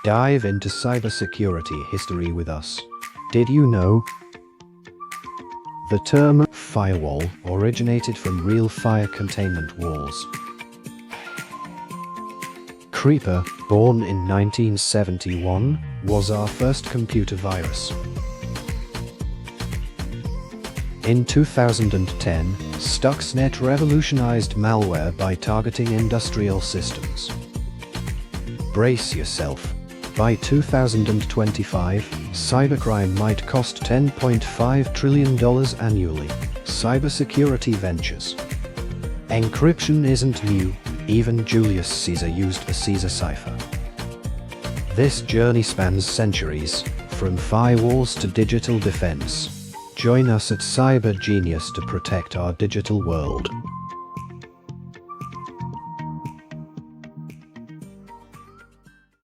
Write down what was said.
Dive into cybersecurity history with us. Did you know? The term firewall originated from real fire containment walls. Creeper, born in 1971, was our first computer virus. In 2010, Stuxnet revolutionized malware by targeting industrial systems. Brace yourself. By 2025, cybercrime might cost $10.5 trillion annually. Cybersecurity ventures. Encryption isn't new. Even Julius Caesar used a Caesar cipher. This journey spans centuries, from firewalls to digital defense. Join us at Cyber Genius to protect our digital world.